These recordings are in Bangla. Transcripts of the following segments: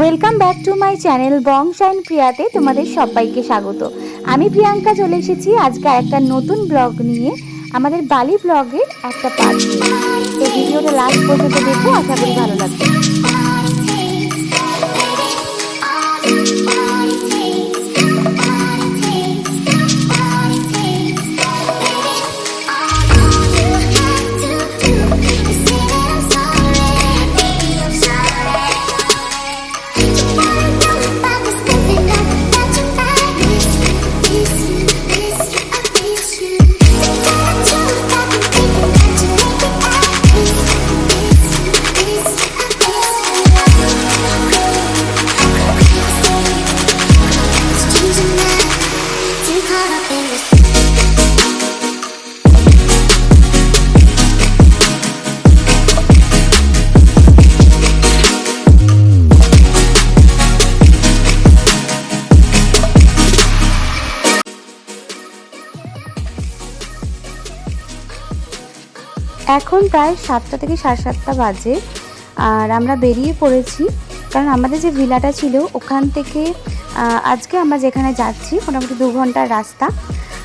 Welcome back to my channel বংশাইন প্রিয়াতে তোমাদের সবাইকে স্বাগত। আমি প্রিয়াঙ্কা চলে এসেছি আজকে একটা নতুন ব্লগ নিয়ে, আমাদের বালি ব্লগের একটা পার্ট নিয়ে। তো ভিডিওটা লাস্ট পর্যন্ত দেখো, আশা করি ভালো লাগবে। এখন প্রায় 7টা থেকে 7:30 বাজে, আর আমরা বেরিয়ে পড়েছি। কারণ আমাদের যে ভিলাটা ছিল ওখান থেকে আজকে আমরা যেখানে যাচ্ছি মোটামুটি 2 ঘন্টার রাস্তা।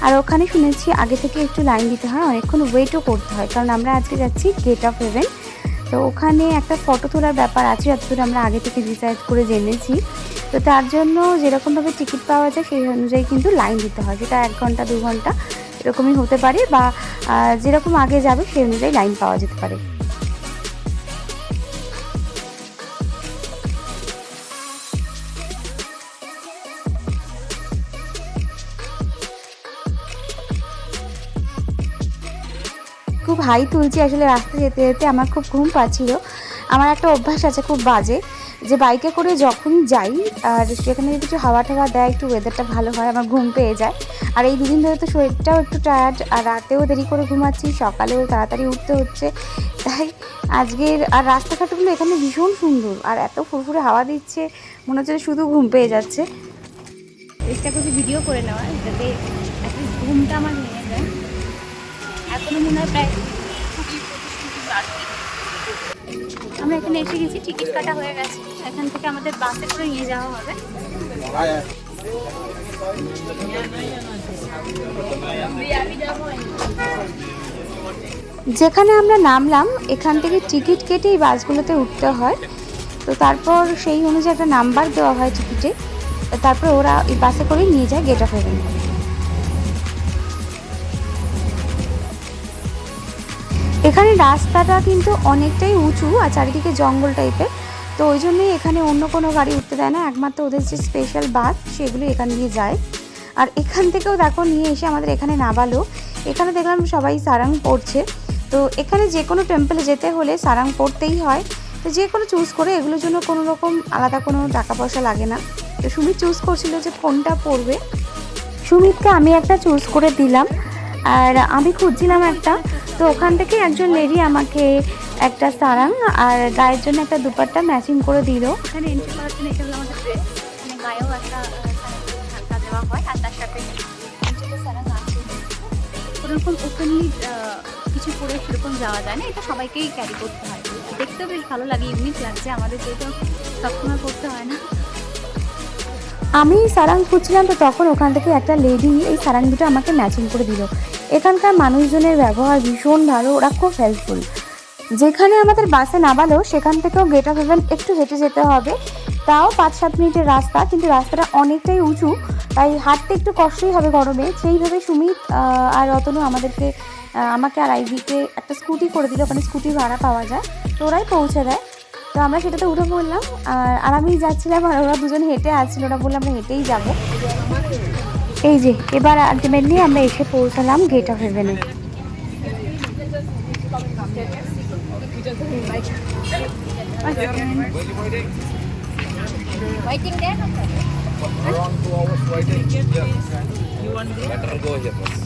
আর ওখানে শুনেছি আগে থেকে একটু লাইন দিতে হয়, অনেকক্ষণ ওয়েটও করতে হয়, কারণ আমরা আজকে যাচ্ছি গেট অফ হেভেন। তো ওখানে একটা ফটো তোলার ব্যাপার আছে, যতদূর আমরা আগে থেকে রিসার্চ করে জেনেছি। তো তার জন্য যেরকমভাবে টিকিট পাওয়া যায় সেই অনুযায়ী কিন্তু লাইন দিতে হয়, সেটা 1 ঘন্টা 2 ঘন্টা এরকমই হতে পারে, বা যেরকম আগে যাবে সেই অনুযায়ী লাইন পাওয়া যেতে পারে। খুব হাই তুলছি আসলে, রাস্তা যেতে যেতে আমার খুব ঘুম পাচ্ছিল। আমার একটা অভ্যাস আছে খুব বাজে, যে বাইকে করে যখনই যাই আর সেখানে যদি একটু হাওয়া টাওয়া দেয়, একটু ওয়েদারটা ভালো হয়, আমার ঘুম পেয়ে যায়। আর এই 2 দিন ধরে তো শরীরটাও একটু টায়ার্ড, আর রাতেও দেরি করে ঘুমাচ্ছি, সকালেও তাড়াতাড়ি উঠতে হচ্ছে। তাই আজকের আর রাস্তাঘাটগুলো এখানে ভীষণ সুন্দর, আর এত ফুরফুরে হাওয়া দিচ্ছে, মনে হচ্ছে শুধু ঘুম পেয়ে যাচ্ছে। চেষ্টা করছি ভিডিও করে নেওয়ার, যাতে ঘুমটা আমার ভেঙে যায়। এখনো মনে হয় প্রায় আমরা এখানে এসে গেছি, টিকিট কাটা হয়ে গেছে। এখান থেকে আমাদের বাসে করে নিয়ে যাওয়া হবে। যেখানে আমরা নামলাম এখান থেকে টিকিট কেটেই বাসগুলোতে উঠতে হয়। তো তারপর সেই অনুযায়ী একটা নাম্বার দেওয়া হয় টিকিটে, তারপর ওরা এই বাসে করে নিয়ে যায় গেট অফ হেভেন। এখানে রাস্তাটা কিন্তু অনেকটাই উঁচু আর চারিদিকে জঙ্গল টাইপের, তো ওই জন্যই এখানে অন্য কোনো গাড়ি উঠতে দেয় না, একমাত্র ওদের যে স্পেশাল বাস সেগুলো এখান দিয়ে যায়। আর এখান থেকেও দেখো নিয়ে এসে আমাদের এখানে নামালো। এখানে দেখলাম সবাই সারাং পড়ছে। তো এখানে যে কোনো টেম্পলে যেতে হলে সারাং পড়তেই হয়। তো যে কোনো চুজ করে, এগুলোর জন্য কোনো রকম আলাদা কোনো টাকা পয়সা লাগে না। তো সুমিত চুজ করছিল যে কোনটা পড়বে, সুমিতকে আমি একটা চুজ করে দিলাম, আর আমি খুঁজছিলাম একটা। তো ওখান থেকে একজন লেডি আমাকে একটা সারাং আর গায়ের জন্য একটা দুপাট্টা ম্যাচিং করে দিল। এখানে এন্ট্রি করার জন্য এটা হলো আমাদের ড্রেস, মানে গায়েও একটা হালকা দেওয়া হয়, আর তার সাথে সারাং আছে। কোনোরকম ওপেনলি কিছু পরে সেরকম যাওয়া যায় না, এটা সবাইকেই ক্যারি করতে হয়। দেখতেও বেশ ভালো লাগে, ইউনিক লাগছে, আমাদের যেহেতু সবসময় করতে হয় না। আমি সারাং খুঁজছিলাম, তো তখন ওখান থেকে একটা লেডি এই সারাং দুটো আমাকে ম্যাচিং করে দিল। এখানকার মানুষজনের ব্যবহার ভীষণ ভালো, ওরা খুব হেল্পফুল। যেখানে আমাদের বাসে নামালো সেখান থেকেও গেট অফ হেভেন একটু হেঁটে যেতে হবে, তাও 5-7 মিনিটের রাস্তা, কিন্তু রাস্তাটা অনেকটাই উঁচু, তাই হাঁটতে একটু কষ্টই হবে গরমে। সেইভাবে সুমিত আর রতনু আমাকে আর আইভিকে একটা স্কুটি করে দিল, ওখানে স্কুটি ভাড়া পাওয়া যায়, তো ওরাই পৌঁছে দেয়। তো আমরা সেটাতে উঠে পড়লাম, আর আমি যাচ্ছিলাম, আর ওরা দুজন হেঁটে আসছিল, ওরা বললাম আমরা হেঁটেই যাব। এই যে এবার আলটিমেটলি আমরা এসে পৌঁছালাম গেট অফ হেভেনে। Waiting there? Around 2 hours waiting. You want there? Better go here first.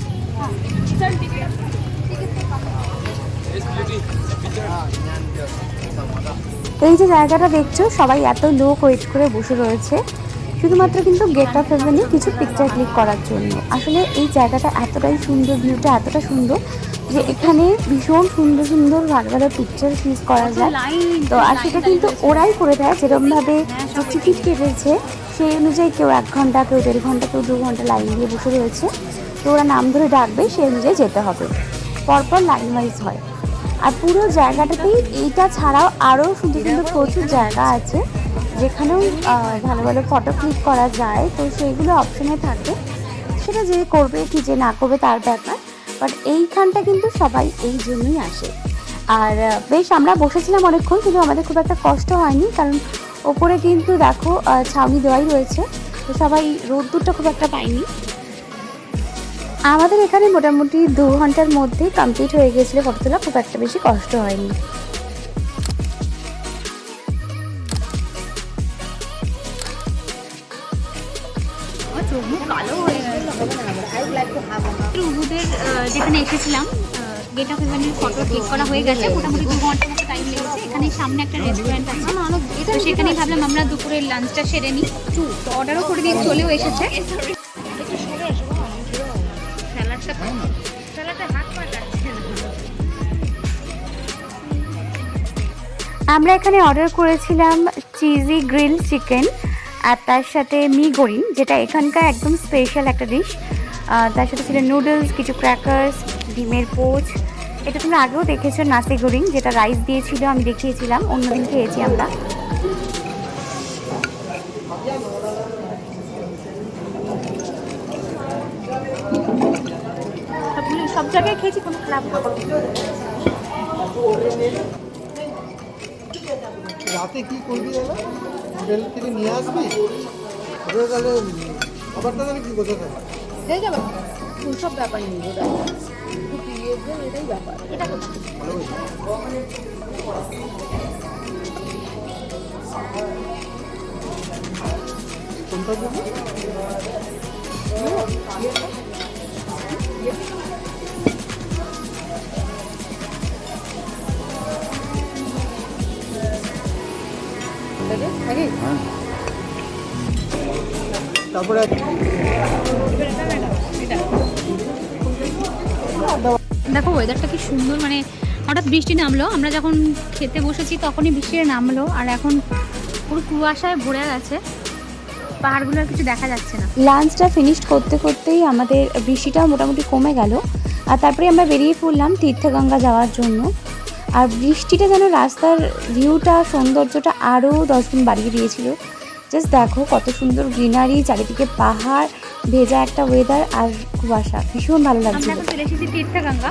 এই যে জায়গাটা দেখছো, সবাই এত লোক ওয়েট করে বসে রয়েছে শুধুমাত্র কিন্তু গেট অফ হেভেনে কিছু পিকচার ক্লিক করার জন্য। আসলে এই জায়গাটা এতটাই সুন্দর, ভিউটা এতটা সুন্দর, যে এখানে ভীষণ সুন্দর সুন্দর ভালো ভালো পিকচার ক্লিক করা যায়। তো আর সেটা কিন্তু ওরাই করে দেয়, যেরকমভাবে যে টিকিট কেটেছে সেই অনুযায়ী কেউ 1 ঘন্টা, কেউ 1.5 ঘন্টা, কেউ 2 ঘন্টা লাইন দিয়ে বসে রয়েছে। তো ওরা নাম ধরে ডাকবে, সেই অনুযায়ী যেতে হবে, পরপর লাইন ওয়াইজ হয়। আর পুরো জায়গাটাতেই এইটা ছাড়াও আরও সুন্দর সুন্দর প্রচুর জায়গা আছে যেখানেও ভালো ভালো ফটো ক্লিক করা যায়। তো সেইগুলো অপশনে থাকবে, সেটা যে করবে কি যে না করবে তার ব্যাপার। বাট এইখানটা কিন্তু সবাই এই জন্যই আসে। আর বেশ আমরা বসেছিলাম অনেকক্ষণ, কিন্তু আমাদের খুব একটা কষ্ট হয়নি, কারণ ওপরে কিন্তু দেখো ছাউনি দেওয়াই রয়েছে, তো সবাই রোদ্দুরটা খুব একটা পাইনি। আমাদের এখানে মোটামুটি 2 ঘন্টার মধ্যে কমপ্লিট হয়ে গিয়েছিল ফটো তোলা, খুব একটা বেশি কষ্ট হয়নি। উবুদের যেখানে এসেছিলাম, গেট অফ হেভেনের ফটো ক্লিক করা হয়ে গেছে, মোটামুটি 2 ঘন্টার মতো টাইম লেগেছে। এখানে সামনে একটা রেস্টুরেন্ট আছে, তো সেখানেই ভাবলাম আমরা দুপুরের লাঞ্চটা সেরে নিই। তো অর্ডারও করে দিয়ে চলেও এসেছে। আমরা এখানে অর্ডার করেছিলাম চিজি গ্রিল চিকেন, আর তার সাথে মি গরিন, যেটা এখানকার একদম স্পেশাল একটা ডিশ। তার সাথে ছিল নুডলস, কিছু ক্র্যাকার্স, ডিমের পোচ। এটা তোমরা আগেও দেখেছো, নাসি গরিন, যেটা রাইস দিয়েছিল, আমি দেখিয়েছিলাম, অন্যদিন খেয়েছি আমরা। সব জায়গায় খেয়েছি, কোনো খারাপ না। রাতে কি করবি দাদা? হোটেল থেকে নিয়ে আসবি? ওটা তাহলে খাবারটা তাহলে কি করতে থাকে? হয়ে যাবে, সব ব্যাপার নেই, ওটা একটু পিরিয়ড দেন, এটাই ব্যাপার। এটা কোথায় কোনটার জন্য? তারপরে দেখো ওয়েদারটা কি সুন্দর, মানে হঠাৎ বৃষ্টি নামলো, আমরা যখন খেতে বসেছি তখনই বৃষ্টি নামলো, আর এখন পুরো কুয়াশায় ভরে গেছে, পাহাড়গুলো আর কিছু দেখা যাচ্ছে না। লাঞ্চটা ফিনিশ করতে করতেই আমাদের বৃষ্টিটা মোটামুটি কমে গেল, আর তারপরে আমরা বেরিয়ে পড়লাম তীর্থগঙ্গা যাওয়ার জন্য। আর বৃষ্টিটা যেন রাস্তার ভিউটা, সৌন্দর্যটা আরও 10 গুণ বাড়িয়ে দিয়েছিল। জাস্ট দেখো কত সুন্দর গ্রিনারি, চারিদিকে পাহাড়, ভেজা একটা ওয়েদার আর কুয়াশা, ভীষণ ভালো আমরা লাগছিল। এখন চলে এসেছি তীর্থগঙ্গা।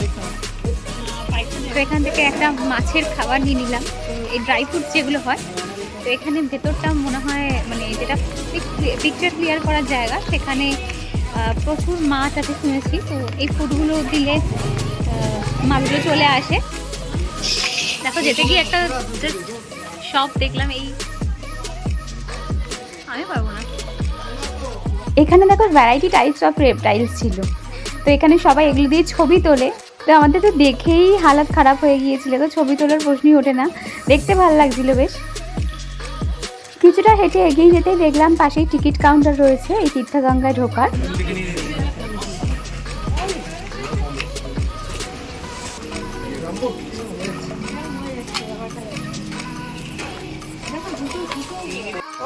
তো এখান থেকে একটা মাছের খাবার নিয়ে নিলাম, তো এই ড্রাই ফ্রুট যেগুলো হয়, তো এখানে ভেতরটা মনে হয় মানে যেটা পিকচার ক্লিয়ার করার জায়গা, সেখানে প্রচুর মাছ আছে শুনেছি। তো এই ফুডগুলো দিলে মাছগুলো চলে আসে। দেখো যেতে গিয়ে একটা শপ দেখলাম, এই আমি পারবো না। এখানে দেখো ভ্যারাইটি টাইপস অফ রেপটাইলস ছিল, তো এখানে সবাই এগুলো দিয়ে ছবি তোলে। তো আমাদের তো দেখেই হালাত খারাপ হয়ে গিয়েছিল, তো ছবি তোলার প্রশ্নই ওঠে না, দেখতে ভালো লাগছিল বেশ। কিছুটা হেঁটে এগিয়ে যেতেই দেখলাম পাশেই টিকিট কাউন্টার রয়েছে এই তীর্থগঙ্গায় ঢোকার।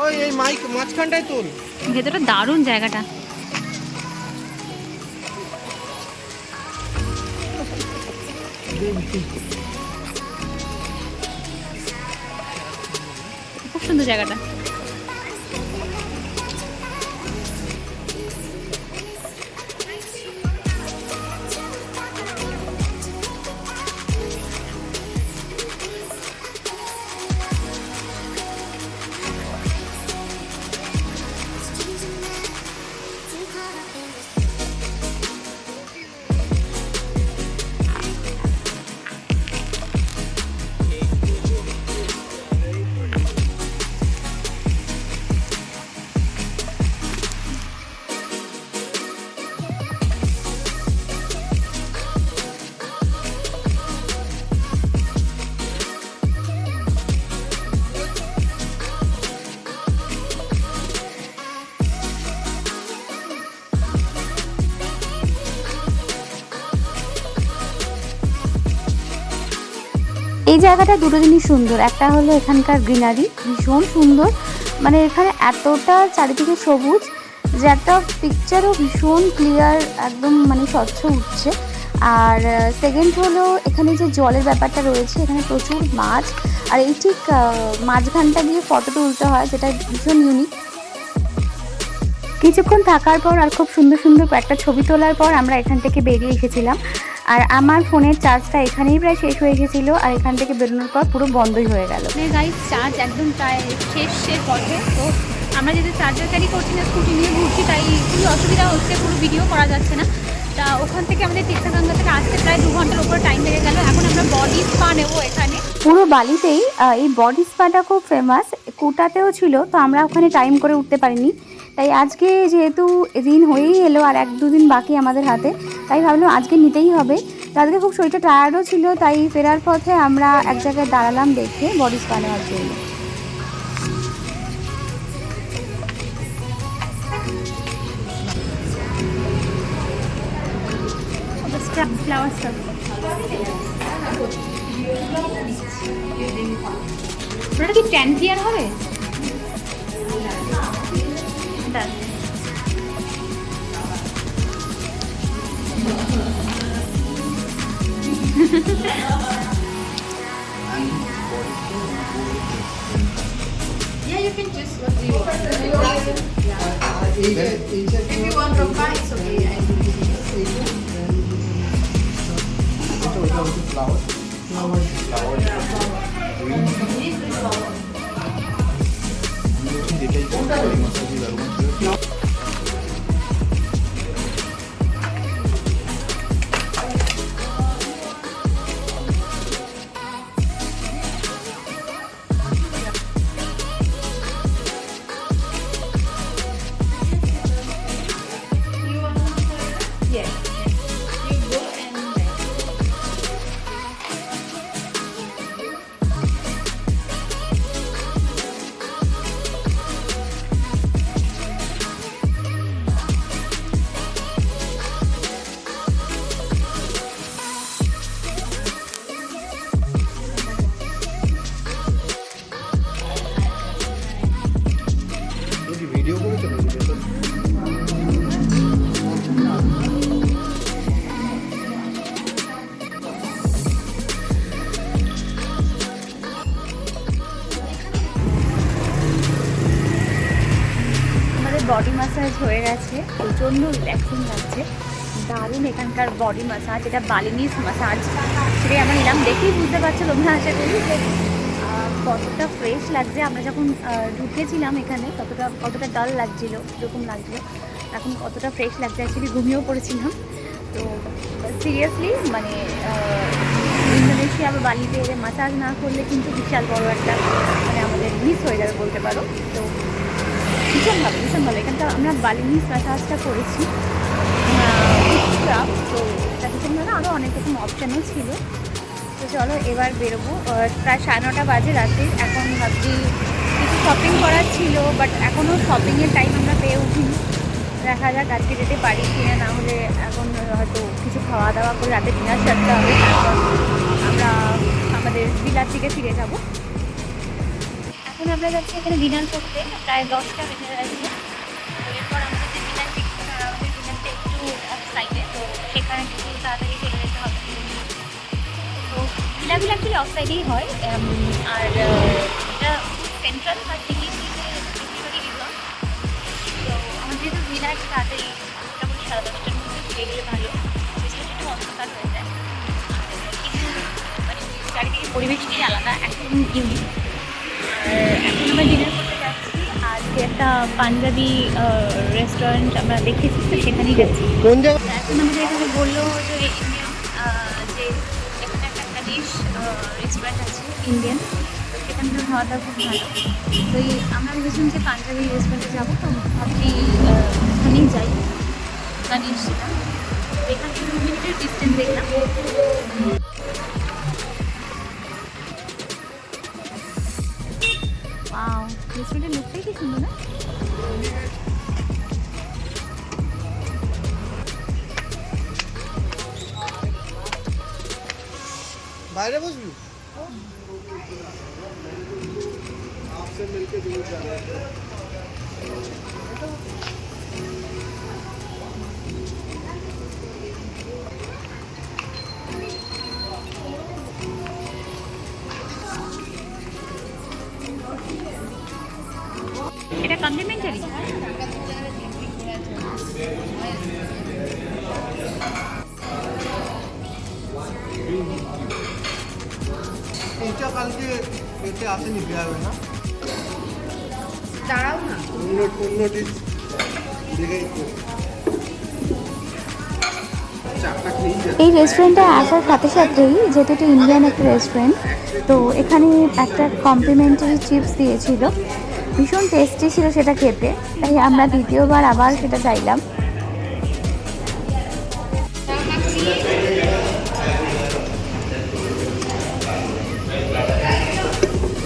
ওই এই মাইক মাঝখানটায় তোল। ভেতরটা দারুণ জায়গাটা। খুব সুন্দর জায়গাটা। এই জায়গাটা দুটো জিনিস সুন্দর, একটা হলো এখানকার গ্রিনারি ভীষণ সুন্দর, মানে এখানে এতটা চারিদিকে সবুজ যে একটা পিকচারও ভীষণ ক্লিয়ার, একদম মানে স্বচ্ছ উঠছে। আর সেকেন্ড হলো এখানে যে জলের ব্যাপারটা রয়েছে, এখানে প্রচুর মাছ, আর এই ঠিক মাঝখানটা দিয়ে ফটো তুলতে হয়, যেটা ভীষণ ইউনিক। কিছুক্ষণ থাকার পর আর খুব সুন্দর সুন্দর কয়েকটা ছবি তোলার পর আমরা এখান থেকে বেরিয়ে এসেছিলাম। আর আমার ফোনের চার্জটা এখানেই প্রায় শেষ হয়ে গেছিলো, আর এখান থেকে বেরোনোর পর পুরো বন্ধই হয়ে গেল। গাইস চার্জ একদম প্রায় শেষের পথে, তো আমরা যেহেতু চার্জার ক্যারি করছি না, স্কুটি নিয়ে ঘুরছি, তাই খুবই অসুবিধা হচ্ছে, পুরো ভিডিও করা যাচ্ছে না। তা ওখান থেকে আমাদের তীর্থগঙ্গা থেকে আসতে প্রায় 2 ঘন্টার উপর টাইম লেগে গেল। এখন আমরা বডি স্পা নেবো এখানে। পুরো বালিতেই এই বডি স্পাটা খুব ফেমাস, কুটাতেও ছিল, তো আমরা ওখানে টাইম করে উঠতে পারিনি। তাই আজকে যেহেতু দিন হয়েই এলো আর 1-2 দিন বাকি আমাদের হাতে, তাই ভাবলাম আজকে নিতেই হবে। তো আজকে খুব শরীরটা টায়ার্ডও ছিল, তাই ফেরার পথে আমরা এক জায়গায় দাঁড়ালাম দেখে বডি স্পা নেওয়ার জন্য। ফ্লাওয়ার স্টাফ ওটা কি ট্যান ক্লিয়ার হবে? Yeah, you can choose what you want. If you want ropa, it's okay. I do flower Yes. You go and video করে চলে যাবে। বডি ম্যাসাজ হয়ে গেছে, প্রচণ্ড রিল্যাক্সিং লাগছে, দারুণ এখানকার বডি ম্যাসাজ। এটা বালিনিস ম্যাসাজ, সেটাই আমরা নিলাম। দেখেই বুঝতে পারছো তোমরা, আশা করি যে কতটা ফ্রেশ লাগছে। আমরা যখন ঢুকেছিলাম এখানে কতটা ডাল লাগছিলো, এরকম লাগছিলো, এখন কতটা ফ্রেশ লাগছে। অ্যাকচুয়ালি ঘুমিয়েও পড়েছিলাম। তো সিরিয়াসলি মানে ইন্দোনেশিয়া বা বালিতে ম্যাসাজ না করলে কিন্তু বিশাল বড় একটা মানে আমাদের মিস হয়ে যাবে বলতে পারো। তো ভীষণ ভালো। এখানটা আমরা বালিনিস ম্যাসাজটা করেছি, তো তার পিছনে আরও অনেক রকম অপশানও ছিল। তো চলো এবার বেরোবো, প্রায় 9:30 বাজে রাতে। এখন ভাবছি কিছু শপিং করার ছিল, বাট এখনও শপিংয়ের টাইম আমরা পেয়ে উঠিনি। দেখা যাক আজকে যেতে পারি কিনা, না হলে এখন হয়তো কিছু খাওয়া দাওয়া করে রাতে ডিনার সারতে হবে, তারপর আমরা আমাদের ভিলার থেকে ফিরে যাব। এখন আমরা যাচ্ছি এখানে ডিনার করতে, প্রায় 10টা বেজে গেছে। এরপর আমাদের যে ডিনার ফিক্স করা, আমাদের ডিনারটা একটু অফ সাইডে, তো সেখানে একটু তাড়াতাড়ি চলে যেতে হবে। তো ভিলাগুলো অ্যাকচুয়ালি অফ সাইডেই হয়, আর এটা সেন্ট্রাল বা সিটি রিসর্ট। তো আমাদের যেহেতু ভিলা একটু তাড়াতাড়ি মোটামুটি 10:30টার মধ্যে ফিরে গেলে ভালো, বেশিটা একটু অন্ধকার হয়ে যায়। কিন্তু মানে চারিদিকে পরিবেশটাই আলাদা, একদম ইউনিক। এখন আমরা ডিনার করতে যাচ্ছি। আজকে একটা পাঞ্জাবি রেস্টুরেন্ট আমরা দেখেছি, তো সেখানেই যাচ্ছি। কোন জায়গা? এখন আমাদের এখানে বললো যে ইন্ডিয়ান, যে এখানে একটা কানিশ রেস্টুরেন্ট আছে ইন্ডিয়ান, তো সেখানকার খাওয়া দাওয়া খুব ভালো। তো আমরা ভেবেছিলাম যে পাঞ্জাবি রেস্টুরেন্টে যাবো, তো ভাবছি ওখানেই যাই, কানিশ। এখান থেকে 2 মিনিটের ডিস্টেন্স দেখলাম। রেস্টুরেন্টের লুকটাই কি সুন্দর না? বাইরে বসবি? এটা কমপ্লিমেন্টারি। এইটা কালকে পেতে আসেনি বিয়াবে না, দাঁড়াও না, অন্য ডিশ দেখেই তো চারটা খেয়েই যাচ্ছে। এই রেস্টুরেন্টে আসার সাথে সাথেই, যেহেতু এটা ইন্ডিয়ান একটা রেস্টুরেন্ট, তো এখানে একটা কমপ্লিমেন্টারি চিপস দিয়েছিল, ভীষণ টেস্টি ছিল সেটা খেতে, তাই আমরা দ্বিতীয়বার আবার সেটা চাইলাম।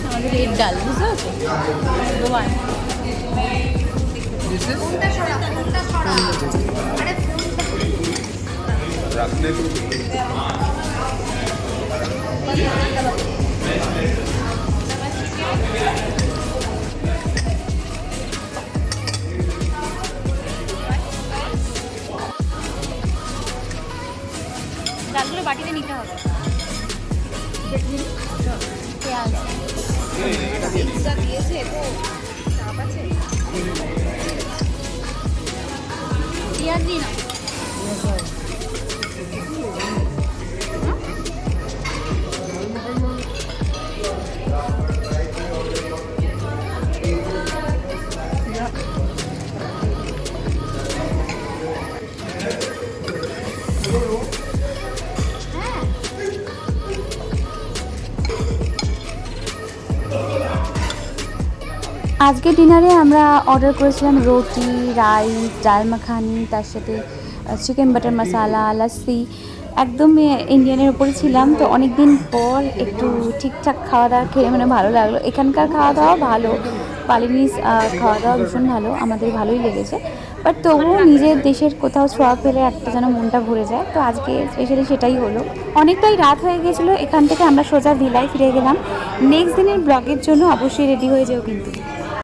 আমাদের এর ডাল বুঝতে পারছো, দোকান ডালগুলো বাটিতে নিতে হবে। পেঁয়াজ পিৎজা দিয়েছে তো চাপ আছে। পেঁয়াজ দিই না। আজকে ডিনারে আমরা অর্ডার করেছিলাম রুটি, রাইস, ডাল মাখানি, তার সাথে চিকেন বাটার মশালা, লাস্সি, একদম ইন্ডিয়ানের উপরে ছিলাম। তো অনেক দিন পর একটু ঠিকঠাক খাওয়া দাওয়া খেয়ে মানে ভালো লাগলো। এখানকার খাওয়া দাওয়া ভালো, বালিনিজ খাওয়া দাওয়া ভীষণ ভালো, আমাদের ভালোই লেগেছে। বাট তবুও নিজের দেশের কোথাও ছোঁয়া পেলে একটা যেন মনটা ভরে যায়। তো আজকে স্পেশালি সেটাই হলো। অনেকটাই রাত হয়ে গেছিলো, এখান থেকে আমরা সোজা ভিলায় ফিরে গেলাম। নেক্সট দিনের ব্লগের জন্য অবশ্যই রেডি হয়ে যাও কিন্তু।